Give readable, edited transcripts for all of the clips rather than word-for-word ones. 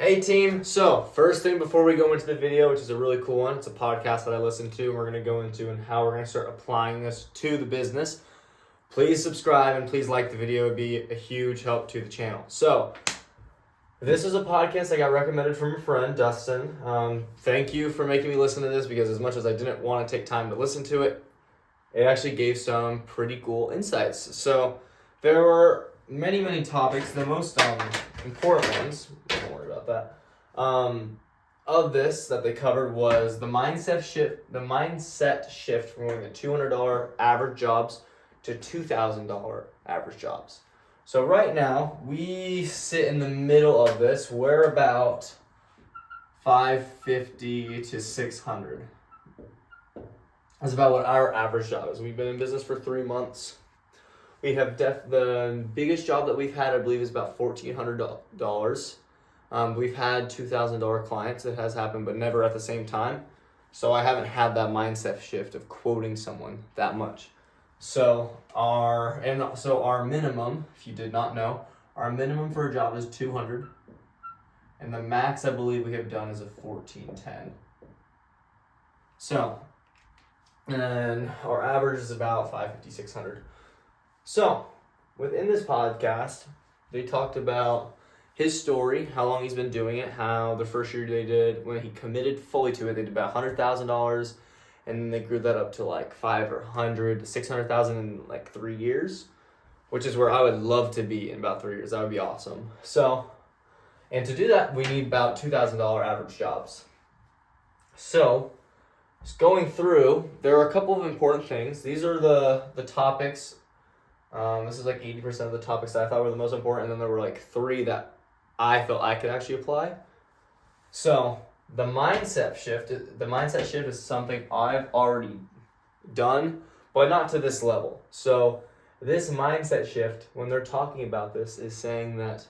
Hey team, so first thing before we go into the video, which is a really cool one, it's a podcast that I listen to and we're going to go into and how we're going to start applying this to the business. Please subscribe and please like the video, it would be a huge help to the channel. So, this is a podcast I got recommended from a friend, Dustin. Thank you for making me listen to this because as much as I didn't want to take time to listen to it, it actually gave some pretty cool insights. So, there were many topics. The most important ones, don't worry about that, of this that they covered was the mindset shift from going to $200 average jobs to $2,000 average jobs. So right now, we sit in the middle of this. We're about 550 to 600. That's about what our average job is. We've been in business for 3 months. We have the biggest job that we've had, I believe, is about $1,400. We've had $2,000 clients. It has happened, but never at the same time. So I haven't had that mindset shift of quoting someone that much. So our minimum, if you did not know, our minimum for a job is 200, and the max I believe we have done is a 1410. So, and our average is about 550, 600. So, within this podcast, they talked about his story, how long he's been doing it, how the first year they did, when he committed fully to it, they did about $100,000, and then they grew that up to like 500 or 100 to 600,000 in like 3 years, which is where I would love to be in about 3 years. That would be awesome. So, and to do that, we need about $2,000 average jobs. So, just going through, there are a couple of important things. These are the topics. This is like 80% of the topics that I thought were the most important, and then there were like 3 that I felt I could actually apply. So the mindset shift is something I've already done, but not to this level. So this mindset shift, when they're talking about this, is saying that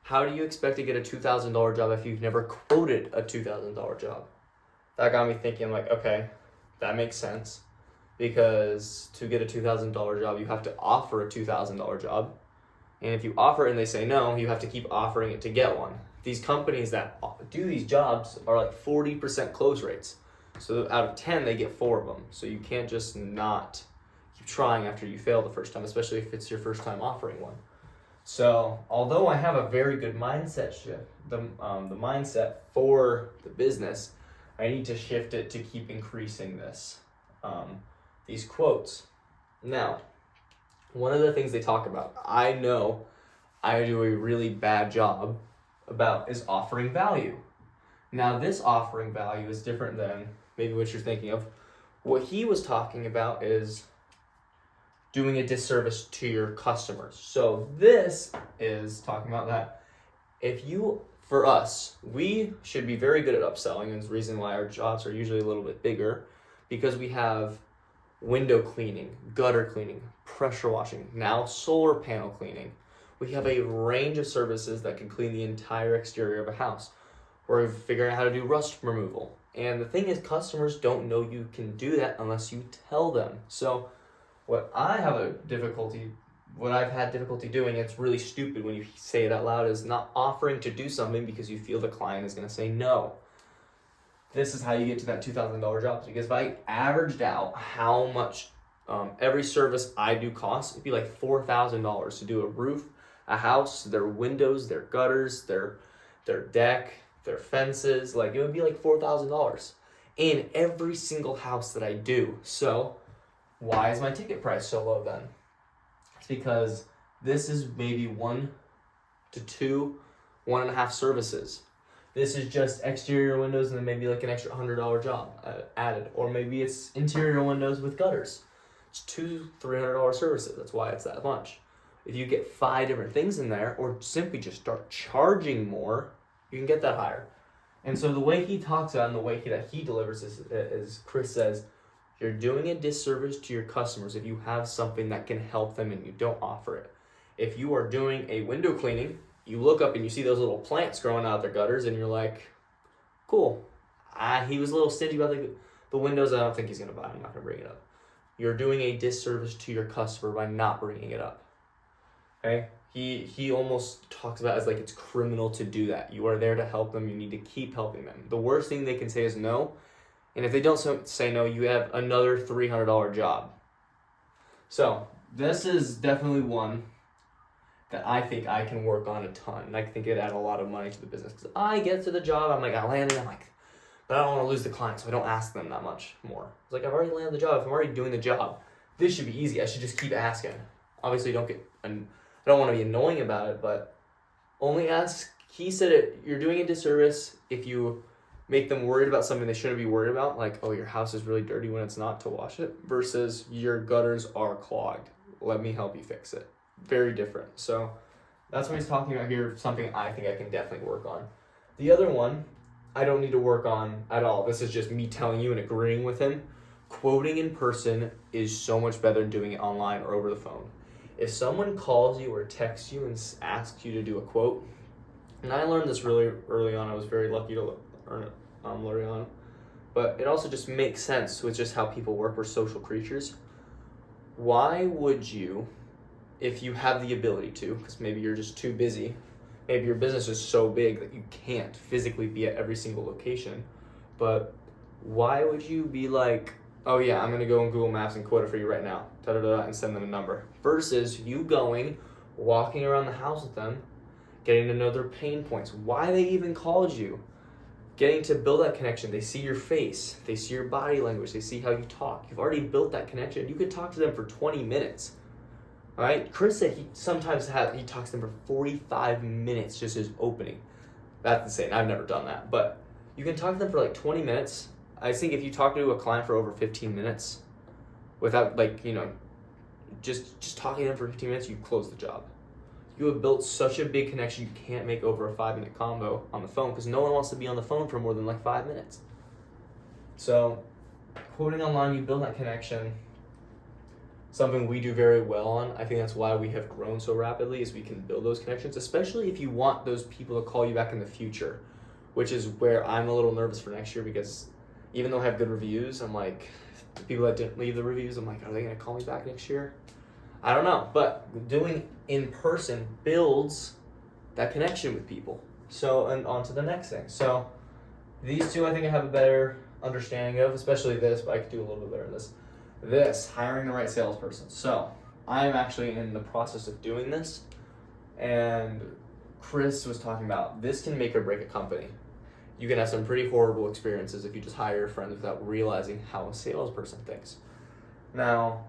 how do you expect to get a $2,000 job if you've never quoted a $2,000 job? That got me thinking like, okay, that makes sense. Because to get a $2,000 job, you have to offer a $2,000 job. And if you offer it and they say no, you have to keep offering it to get one. These companies that do these jobs are like 40% close rates. So out of 10, they get 4 of them. So you can't just not keep trying after you fail the first time, especially if it's your first time offering one. So although I have a very good mindset shift, the mindset for the business, I need to shift it to keep increasing this. These quotes. Now, one of the things they talk about, I know I do a really bad job about, is offering value. Now, this offering value is different than maybe what you're thinking of. What he was talking about is doing a disservice to your customers. So this is talking about that for us, we should be very good at upselling, and it's the reason why our jobs are usually a little bit bigger, because we have window cleaning, gutter cleaning, pressure washing, now solar panel cleaning. We have a range of services that can clean the entire exterior of a house. We're figuring out how to do rust removal. And the thing is, customers don't know you can do that unless you tell them. So what I've had difficulty doing, it's really stupid when you say it out loud, is not offering to do something because you feel the client is going to say no. This is how you get to that $2,000 job. Because if I averaged out how much every service I do costs, it'd be like $4,000 to do a roof, a house, their windows, their gutters, their deck, their fences. Like, it would be like $4,000 in every single house that I do. So why is my ticket price so low then? It's because this is maybe 1 to 2, 1.5 services. This is just exterior windows and then maybe like an extra $100 job added. Or maybe it's interior windows with gutters. It's $200-300 services. That's why it's that much. If you get 5 different things in there, or simply just start charging more, you can get that higher. And so the way he talks about it and the way that he delivers is Chris says, you're doing a disservice to your customers if you have something that can help them and you don't offer it. If you are doing a window cleaning, you look up and you see those little plants growing out of their gutters and you're like, cool. He was a little stingy about the windows. I don't think he's going to buy them. I'm not going to bring it up. You're doing a disservice to your customer by not bringing it up. Okay? He almost talks about it as like it's criminal to do that. You are there to help them. You need to keep helping them. The worst thing they can say is no. And if they don't say no, you have another $300 job. So this is definitely one that I think I can work on a ton. And I think it'd add a lot of money to the business. Because I get to the job, I'm like, I landed, I'm like, but I don't want to lose the client, so I don't ask them that much more. It's like, I've already landed the job. If I'm already doing the job, this should be easy. I should just keep asking. Obviously, I don't want to be annoying about it, but only ask. He said it, you're doing a disservice if you make them worried about something they shouldn't be worried about, like, oh, your house is really dirty when it's not, to wash it, versus your gutters are clogged. Let me help you fix it. Very different. So that's what he's talking about here, something I think I can definitely work on. The other one, I don't need to work on at all. This is just me telling you and agreeing with him. Quoting in person is so much better than doing it online or over the phone. If someone calls you or texts you and asks you to do a quote, and I learned this really early on, I was very lucky to learn it early on, but it also just makes sense with just how people work. We're social creatures. Why would you, if you have the ability to, because maybe you're just too busy, maybe your business is so big that you can't physically be at every single location, but why would you be like, oh yeah, I'm gonna go on Google Maps and quote it for you right now, and send them a number, versus you going, walking around the house with them, getting to know their pain points, why they even called you, getting to build that connection. They see your face, they see your body language, they see how you talk. You've already built that connection. You could talk to them for 20 minutes. All right, Chris said he talks to them for 45 minutes, just his opening. That's insane. I've never done that, but you can talk to them for like 20 minutes. I think if you talk to a client for over 15 minutes, without just talking to them for 15 minutes, you close the job. You have built such a big connection, you can't make over a 5-minute combo on the phone, because no one wants to be on the phone for more than like 5 minutes. So, quoting online, you build that connection. Something we do very well on. I think that's why we have grown so rapidly, is we can build those connections, especially if you want those people to call you back in the future, which is where I'm a little nervous for next year, because even though I have good reviews, I'm like, the people that didn't leave the reviews, I'm like, are they going to call me back next year? I don't know, but doing in person builds that connection with people. So, and on to the next thing. So these two I think I have a better understanding of, especially this, but I could do a little bit better in this. This, hiring the right salesperson. So I'm actually in the process of doing this, and Chris was talking about this can make or break a company. You can have some pretty horrible experiences if you just hire your friends without realizing how a salesperson thinks. Now,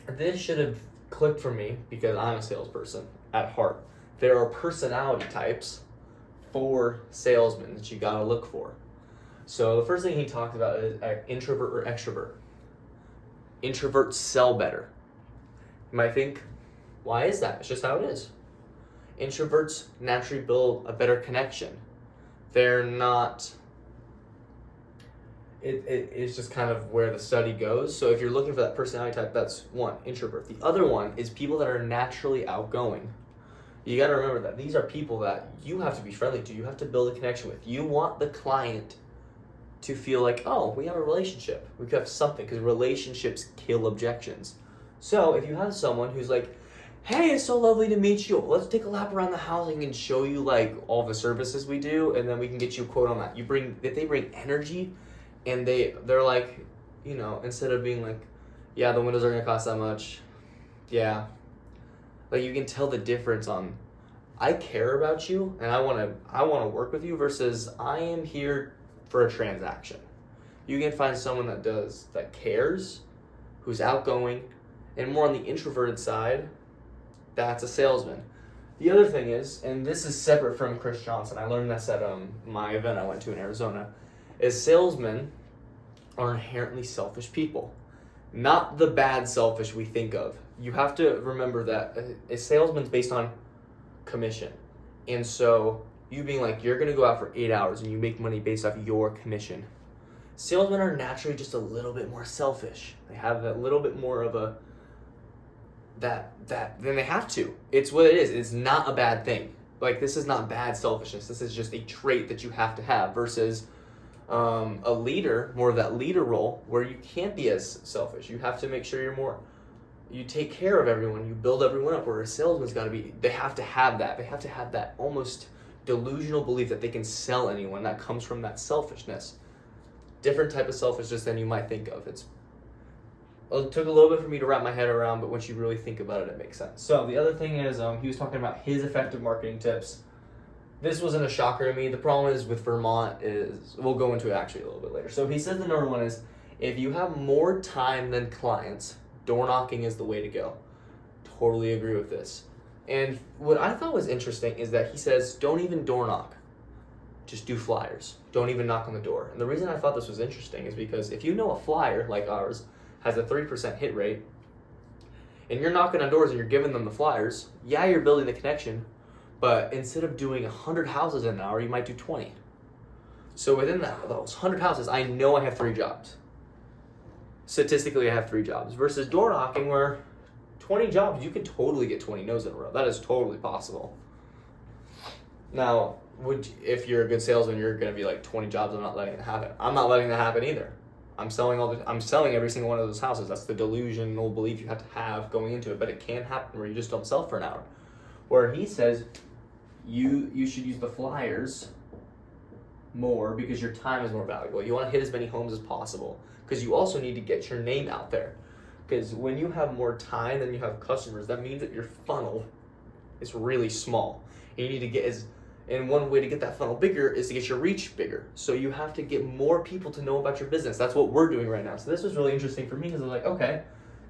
this should have clicked for me because I'm a salesperson at heart. There are personality types for salesmen that you gotta look for. So the first thing he talked about is introvert or extrovert. Introverts sell better. You might think, why is that? It's just how it is. Introverts naturally build a better connection. They're not, it's just kind of where the study goes. So if you're looking for that personality type, that's one, introvert. The other one is people that are naturally outgoing. You got to remember that these are people that you have to be friendly to. You have to build a connection with. You want the client to feel like, oh, we have a relationship. We could have something, because relationships kill objections. So if you have someone who's like, hey, it's so lovely to meet you. Let's take a lap around the house and can show you like all the services we do, and then we can get you a quote on that. If they bring energy, and they're like, you know, instead of being like, yeah, the windows are gonna cost that much. Yeah. Like, you can tell the difference on, I care about you and I wanna work with you, versus I am here for a transaction. You can find someone that cares, who's outgoing, and more on the introverted side, that's a salesman. The other thing is, and this is separate from Chris Johnson, I learned this at my event I went to in Arizona, is salesmen are inherently selfish people. Not the bad selfish we think of. You have to remember that a salesman's based on commission. And so you being like, you're going to go out for 8 hours and you make money based off your commission. Salesmen are naturally just a little bit more selfish. They have a little bit more of a, then they have to. It's what it is. It's not a bad thing. Like, this is not bad selfishness. This is just a trait that you have to have, versus a leader, more of that leader role, where you can't be as selfish. You have to make sure you're more You take care of everyone, you build everyone up, where a salesman's got to be, they have to have that. They have to have that almost delusional belief that they can sell anyone. That comes from that selfishness. Different type of selfishness than you might think of. It took a little bit for me to wrap my head around, but once you really think about it, it makes sense. So the other thing is, he was talking about his effective marketing tips. This wasn't a shocker to me. The problem is with Vermont is, we'll go into it actually a little bit later. So he says the number one is, if you have more time than clients, door knocking is the way to go. Totally agree with this. And what I thought was interesting is that he says, don't even door knock. Just do flyers. Don't even knock on the door. And the reason I thought this was interesting is because if you know a flyer like ours has a 3% hit rate, and you're knocking on doors and you're giving them the flyers, yeah, you're building the connection, but instead of doing 100 houses in an hour, you might do 20. So within those 100 houses, I know I have 3 jobs. Statistically, I have 3 jobs versus door knocking where 20 jobs, you can totally get 20 no's in a row. That is totally possible. Now, if you're a good salesman, you're going to be like 20 jobs, I'm not letting it happen. I'm not letting that happen either. I'm selling every single one of those houses. That's the delusional belief you have to have going into it, but it can happen where you just don't sell for an hour. Where he says you should use the flyers more because your time is more valuable. You want to hit as many homes as possible because you also need to get your name out there. Because when you have more time than you have customers, that means that your funnel is really small. And you need to get and one way to get that funnel bigger is to get your reach bigger. So you have to get more people to know about your business. That's what we're doing right now. So this was really interesting for me because I'm like, okay,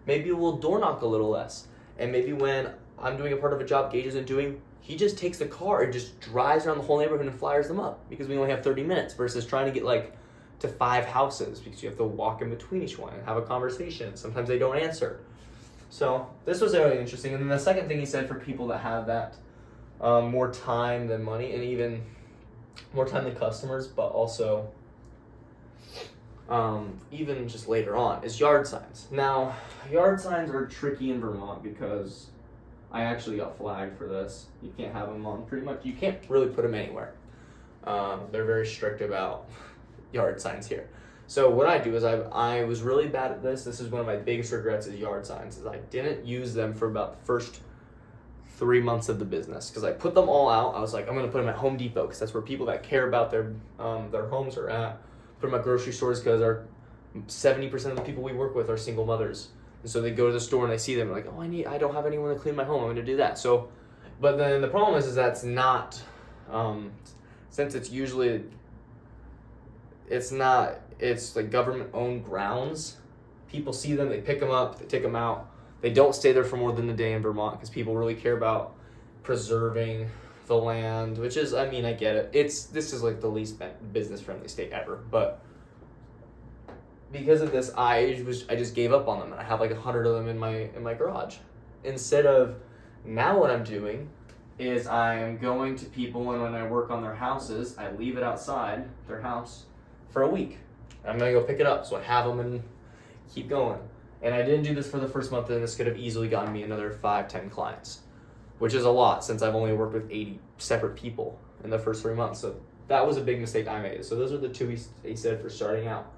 maybe we'll door knock a little less. And maybe when I'm doing a part of a job Gage isn't doing, he just takes the car and just drives around the whole neighborhood and flyers them up because we only have 30 minutes versus trying to get to 5 houses because you have to walk in between each one and have a conversation. Sometimes they don't answer. So this was really interesting. And then the second thing he said for people that have that more time than money and even more time than customers, but also even just later on, is yard signs. Now, yard signs are tricky in Vermont because I actually got flagged for this. You can't have them on pretty much, you can't really put them anywhere. They're very strict about yard signs here. So what I do is I was really bad at this. This is one of my biggest regrets is yard signs, is I didn't use them for about the first 3 months of the business because I put them all out. I was like, I'm going to put them at Home Depot because that's where people that care about their homes are at. Put them at grocery stores because 70% of the people we work with are single mothers. And so they go to the store and they see them like, oh, I don't have anyone to clean my home. I'm going to do that. So, but then the problem is that's not, since it's usually, it's like government owned grounds. People see them, they pick them up, they take them out. They don't stay there for more than a day in Vermont because people really care about preserving the land, which is, I mean, I get it. This is like the least business friendly state ever, but because of this, I just gave up on them, and I have like 100 of them in my garage. Instead of, now what I'm doing is I'm going to people, and when I work on their houses, I leave it outside their house for a week. I'm gonna go pick it up, so I have them and keep going. And I didn't do this for the first month, and this could have easily gotten me another 5-10 clients, which is a lot since I've only worked with 80 separate people in the first 3 months. So that was a big mistake I made. So those are the 2 he said for starting out.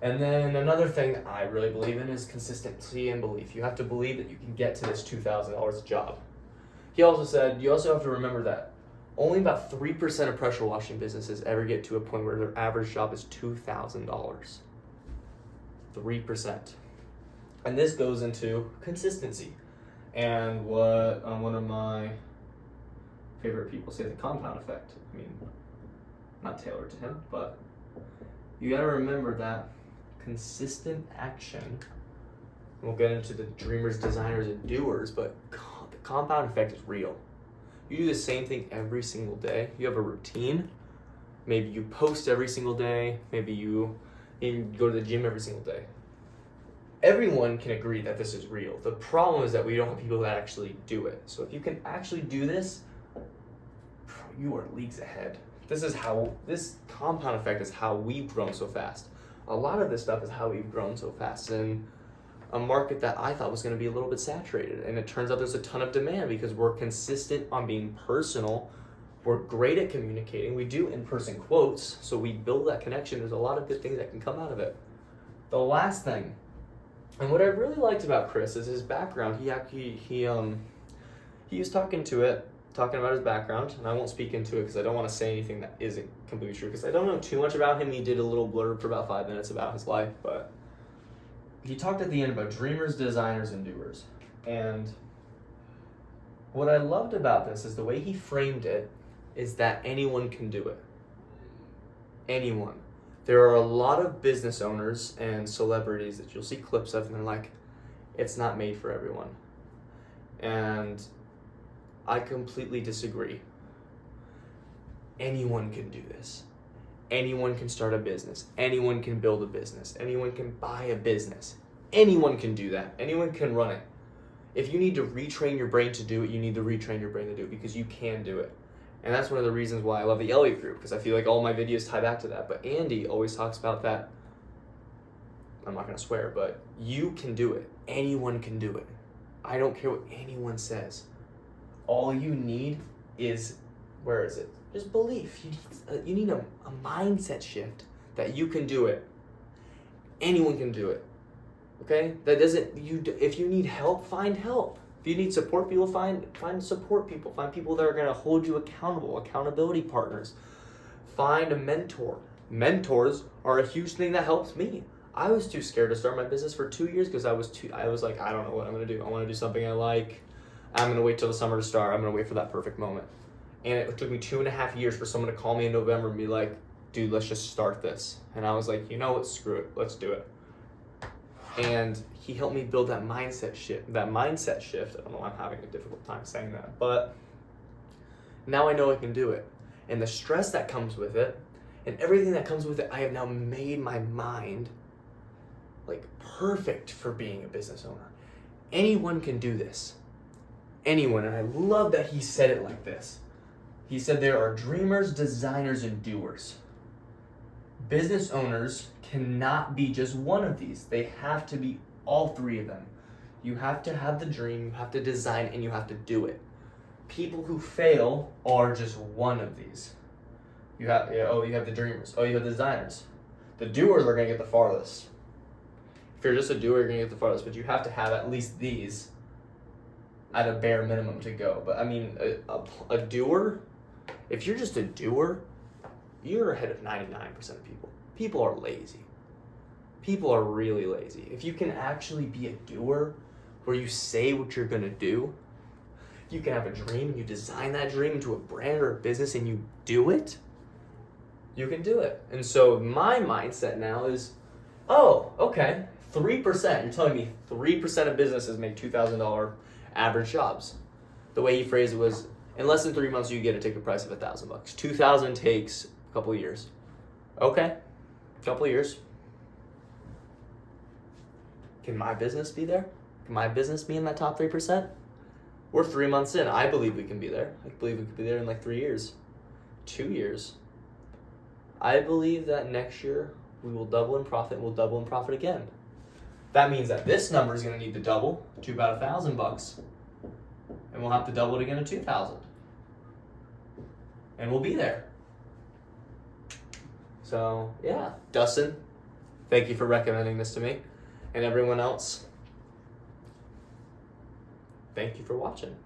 And then another thing that I really believe in is consistency and belief. You have to believe that you can get to this $2,000 a job. He also said you also have to remember that only about 3% of pressure washing businesses ever get to a point where their average job is $2,000. 3%. And this goes into consistency. And what one of my favorite people say, the compound effect. I mean, not tailored to him, but you gotta remember that consistent action, we'll get into the dreamers, designers, and doers, but the compound effect is real. You do the same thing every single day. You have a routine. Maybe you post every single day. Maybe you go to the gym every single day. Everyone can agree that this is real. The problem is that we don't have people that actually do it. So if you can actually do this, you are leagues ahead. This compound effect is how we've grown so fast. A lot of this stuff is how we've grown so fast in a market that I thought was going to be a little bit saturated. And it turns out there's a ton of demand because we're consistent on being personal. We're great at communicating. We do in-person quotes, so we build that connection. There's a lot of good things that can come out of it. The last thing And what I really liked about Chris is his background. He was talking about his background, and I won't speak into it because I don't want to say anything that isn't completely true because I don't know too much about him. He did a little blurb for about 5 minutes about his life, but he talked at the end about dreamers, designers, and doers. And what I loved about this is the way he framed it is that anyone can do it. Anyone. There are a lot of business owners and celebrities that you'll see clips of and they're like, it's not made for everyone. And I completely disagree. Anyone can do this. Anyone can start a business. Anyone can build a business. Anyone can buy a business. Anyone can do that. Anyone can run it. If you need to retrain your brain to do it, you need to retrain your brain to do it because you can do it. And that's one of the reasons why I love the Elliott Group, because I feel like all my videos tie back to that. But Andy always talks about that. I'm not going to swear, but you can do it. Anyone can do it. I don't care what anyone says. All you need is, where is it? Just belief. You need a mindset shift that you can do it. Anyone can do it. Okay? That doesn't, if you need help, find help. If you need support people, find support people. Find people that are going to hold you accountable, accountability partners. Find a mentor. Mentors are a huge thing that helps me. I was too scared to start my business for 2 years because I was like, I don't know what I'm going to do. I want to do something I like. I'm going to wait till the summer to start. I'm going to wait for that perfect moment. And it took me 2.5 years for someone to call me in November and be like, dude, let's just start this. And I was like, you know what, screw it. Let's do it. And he helped me build that mindset shift. I don't know why I'm having a difficult time saying that, but now I know I can do it. And the stress that comes with it and everything that comes with it, I have now made my mind like perfect for being a business owner. Anyone can do this. Anyone. And I love that he said it like this. He said there are dreamers, designers, and doers. Business owners cannot be just one of these. They have to be all three of them. You have to have the dream, you have to design, and you have to do it. People who fail are just one of these. You have the dreamers. You have the designers. The doers are going to get the farthest. If you're just a doer, you're going to get the farthest, but you have to have at least these at a bare minimum to go. But I mean, a doer, if you're just a doer, you're ahead of 99% of people. People are lazy. People are really lazy. If you can actually be a doer, where you say what you're gonna do, you can have a dream, you design that dream into a brand or a business and you do it, you can do it. And so my mindset now is, oh, okay, 3%. You're telling me 3% of businesses make $2,000 average jobs. The way he phrased it was, in less than 3 months, you get a ticket price of $1,000. 2,000 takes a couple of years. Okay, a couple of years. Can my business be there? Can my business be in that top 3%? We're 3 months in. I believe we can be there. I believe we could be there in like 3 years. 2 years. I believe that next year we will double in profit and we'll double in profit again. That means that this number is going to need to double to about $1,000, and we'll have to double it again to 2,000, and we'll be there. So yeah, Dustin, thank you for recommending this to me, and everyone else, thank you for watching.